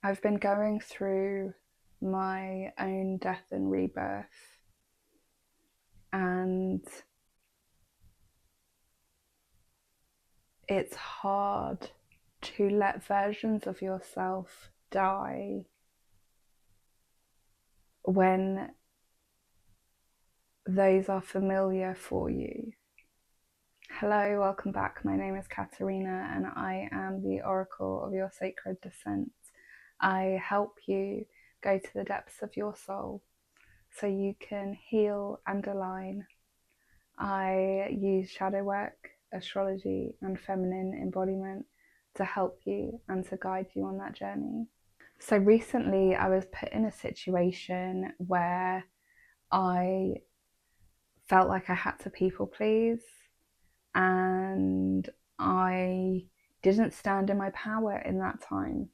I've been going through my own death and rebirth, and it's hard to let versions of yourself die when those are familiar for you. Hello, welcome back. My name is Katerina and I am the Oracle of your Sacred Descent. I help you go to the depths of your soul so you can heal and align. I use shadow work, astrology and feminine embodiment to help you and to guide you on that journey. So recently I was put in a situation where I felt like I had to people please, and I didn't stand in my power in that time,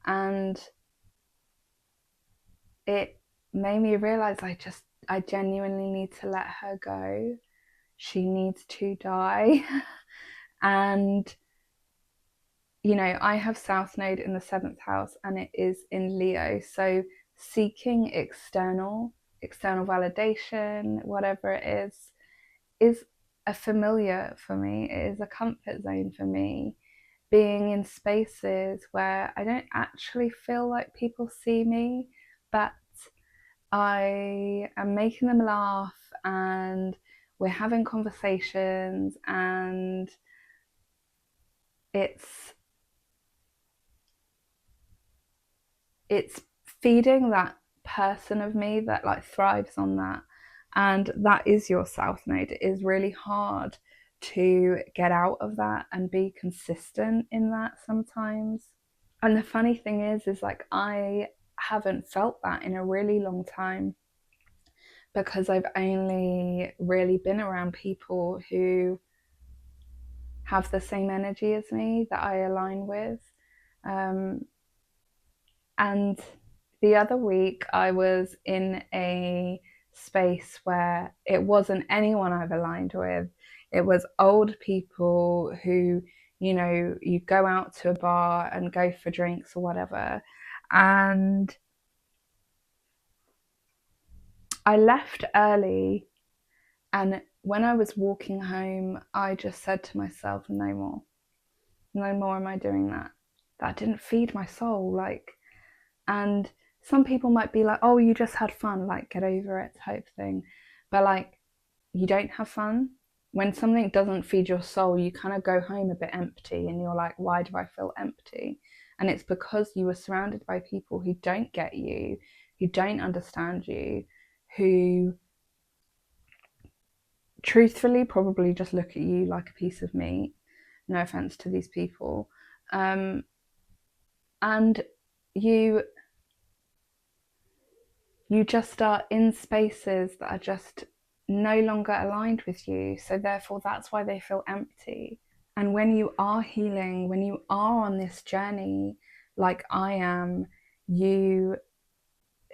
and it made me realize I genuinely need to let her go. She needs to die. And you know, I have South Node in the 7th house and it is in Leo, so seeking external validation, whatever it is a familiar for me. It is a comfort zone for me, being in spaces where I don't actually feel like people see me, but I am making them laugh and we're having conversations, and it's feeding that person of me that like thrives on that. And that is your South Node. It is really hard to get out of that and be consistent in that sometimes. And the funny thing is like I haven't felt that in a really long time, because I've only really been around people who have the same energy as me, that I align with. And the other week I was in a space where it wasn't anyone I've aligned with. It was old people who, you know, you go out to a bar and go for drinks or whatever. And I left early, and when I was walking home, I just said to myself, no more. No more am I doing that. That didn't feed my soul. Like, and some people might be like, oh, you just had fun, like get over it type thing. But like, you don't have fun. When something doesn't feed your soul, you kind of go home a bit empty and you're like, why do I feel empty? And it's because you were surrounded by people who don't get you, who don't understand you, who truthfully probably just look at you like a piece of meat. No offense to these people. And you just are in spaces that are just no longer aligned with you. So therefore, that's why they feel empty. And when you are healing, when you are on this journey, like I am, you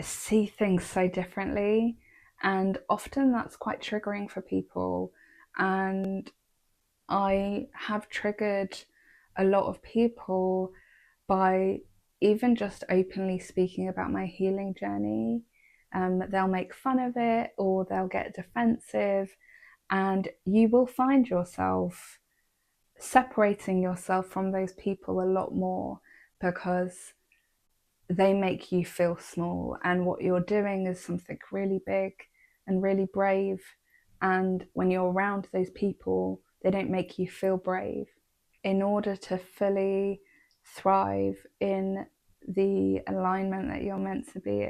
see things so differently. And often that's quite triggering for people. And I have triggered a lot of people by even just openly speaking about my healing journey. They'll make fun of it or they'll get defensive, and you will find yourself separating yourself from those people a lot more because they make you feel small, and what you're doing is something really big and really brave. And when you're around those people, they don't make you feel brave. In order to fully thrive in the alignment that you're meant to be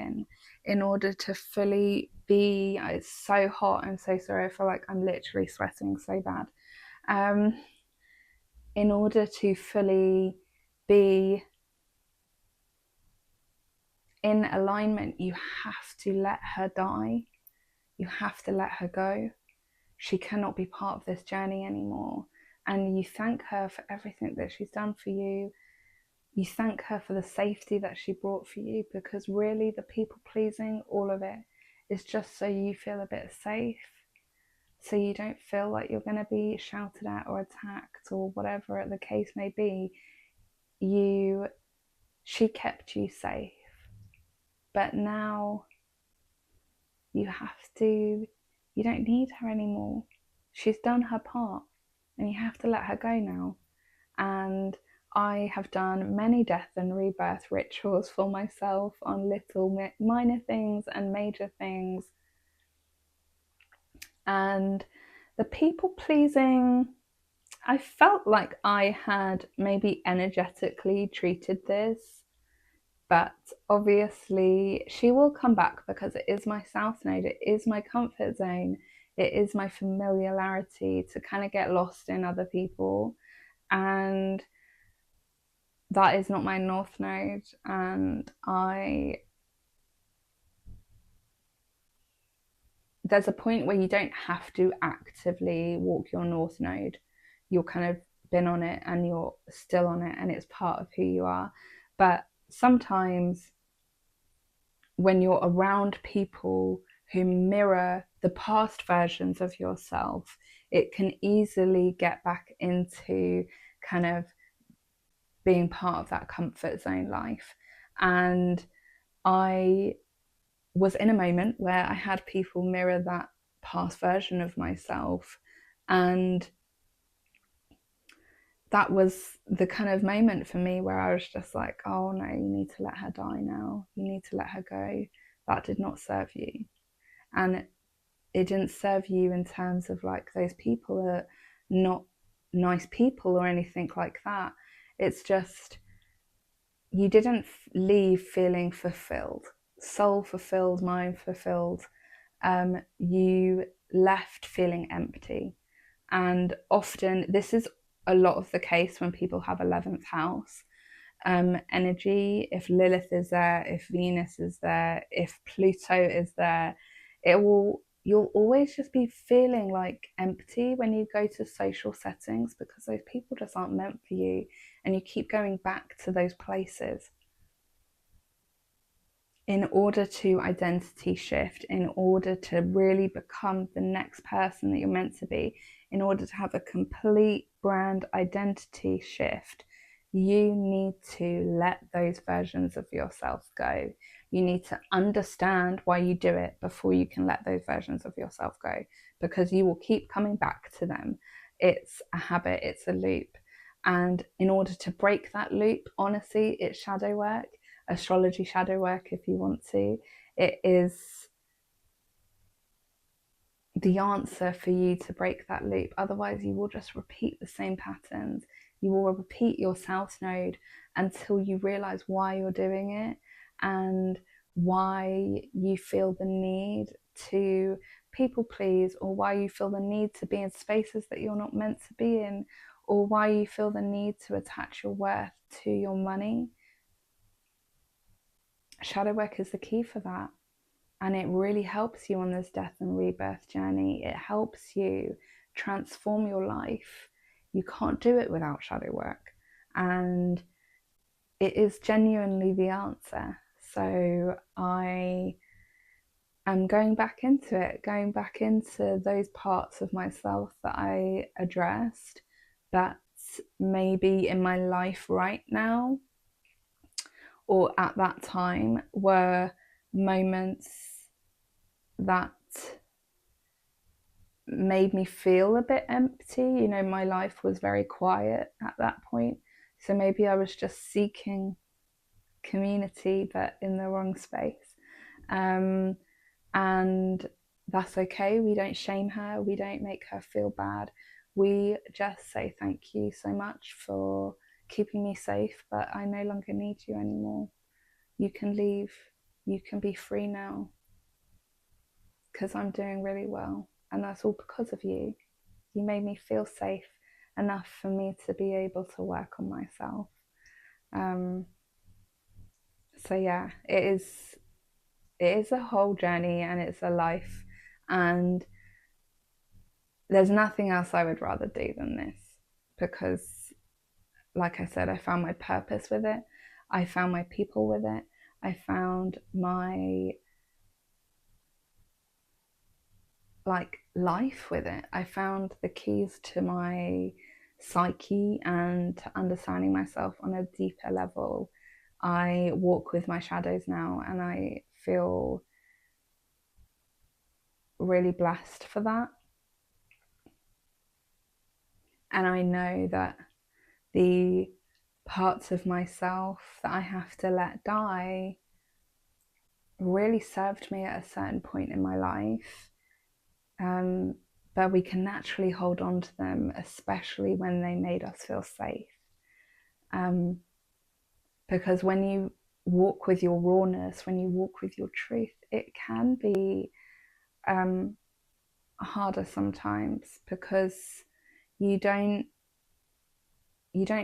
in order to fully be, it's so hot, I'm so sorry, I feel like I'm literally sweating so bad. In order to fully be in alignment, you have to let her die. You have to let her go. She cannot be part of this journey anymore. And you thank her for everything that she's done for you. You thank her for the safety that she brought for you, because really the people pleasing, all of it is just so you feel a bit safe, so you don't feel like you're going to be shouted at or attacked or whatever the case may be. You she kept you safe. But now you don't need her anymore. She's done her part and you have to let her go now. And I have done many death and rebirth rituals for myself on little minor things and major things. And the people pleasing, I felt like I had maybe energetically treated this, but obviously she will come back because it is my south node, it is my comfort zone, it is my familiarity to kind of get lost in other people, and that is not my north node. And there's a point where you don't have to actively walk your north node. You're kind of been on it and you're still on it and it's part of who you are. But sometimes when you're around people who mirror the past versions of yourself, it can easily get back into kind of being part of that comfort zone life. And I was in a moment where I had people mirror that past version of myself, and that was the kind of moment for me where I was just like, oh no, you need to let her die now, you need to let her go. That did not serve you. And it didn't serve you in terms of like those people are not nice people or anything like that. It's just you didn't leave feeling fulfilled, soul fulfilled, mind fulfilled. You left feeling empty. And often this is a lot of the case when people have 11th house energy. If Lilith is there, if Venus is there, if Pluto is there, you'll always just be feeling like empty when you go to social settings, because those people just aren't meant for you, and you keep going back to those places. In order to identity shift, in order to really become the next person that you're meant to be, in order to have a complete brand identity shift, you need to let those versions of yourself go. You need to understand why you do it before you can let those versions of yourself go, because you will keep coming back to them. It's a habit, it's a loop. And in order to break that loop, honestly, it's shadow work, astrology shadow work if you want to. It is the answer for you to break that loop. Otherwise, you will just repeat the same patterns. You will repeat your south node until you realize why you're doing it and why you feel the need to people please, or why you feel the need to be in spaces that you're not meant to be in, or why you feel the need to attach your worth to your money. Shadow work is the key for that. And it really helps you on this death and rebirth journey. It helps you transform your life. You can't do it without shadow work. And it is genuinely the answer. So I am going back into it, going back into those parts of myself that I addressed that maybe in my life right now or at that time were moments that made me feel a bit empty. You know, my life was very quiet at that point. So maybe I was just seeking community, but in the wrong space. And that's okay. We don't shame her. We don't make her feel bad. We just say thank you so much for keeping me safe, but I no longer need you anymore. You can leave. You can be free now, because I'm doing really well. And that's all because of you. You made me feel safe enough for me to be able to work on myself. So yeah, it is a whole journey and it's a life, and there's nothing else I would rather do than this, because like I said, I found my purpose with it. I found my people with it. I found my life with it. I found the keys to my psyche and to understanding myself on a deeper level. I walk with my shadows now, and I feel really blessed for that. And I know that the parts of myself that I have to let die really served me at a certain point in my life. But we can naturally hold on to them, especially when they made us feel safe. Because when you walk with your rawness, when you walk with your truth, it can be harder sometimes, because you don't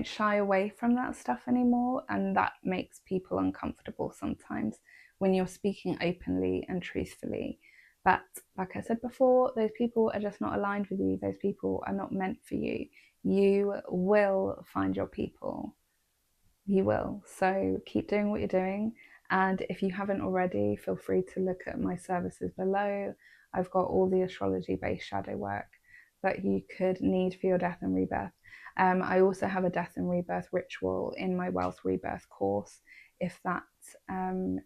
shy away from that stuff anymore, and that makes people uncomfortable sometimes when you're speaking openly and truthfully. But like I said before, those people are just not aligned with you. Those people are not meant for you. You will find your people. You will. So keep doing what you're doing. And if you haven't already, feel free to look at my services below. I've got all the astrology based shadow work that you could need for your death and rebirth. I also have a death and rebirth ritual in my wealth rebirth course, if that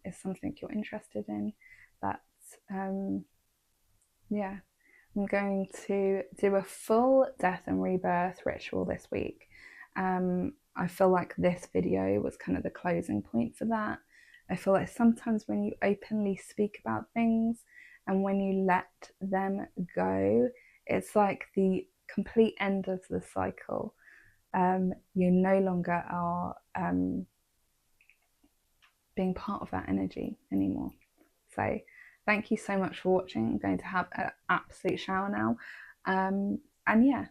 is something you're interested in. But yeah, I'm going to do a full death and rebirth ritual this week. I feel like this video was kind of the closing point for that. I feel like sometimes when you openly speak about things and when you let them go, it's like the complete end of the cycle. You no longer are being part of that energy anymore. So thank you so much for watching. I'm going to have an absolute shower now. And yeah,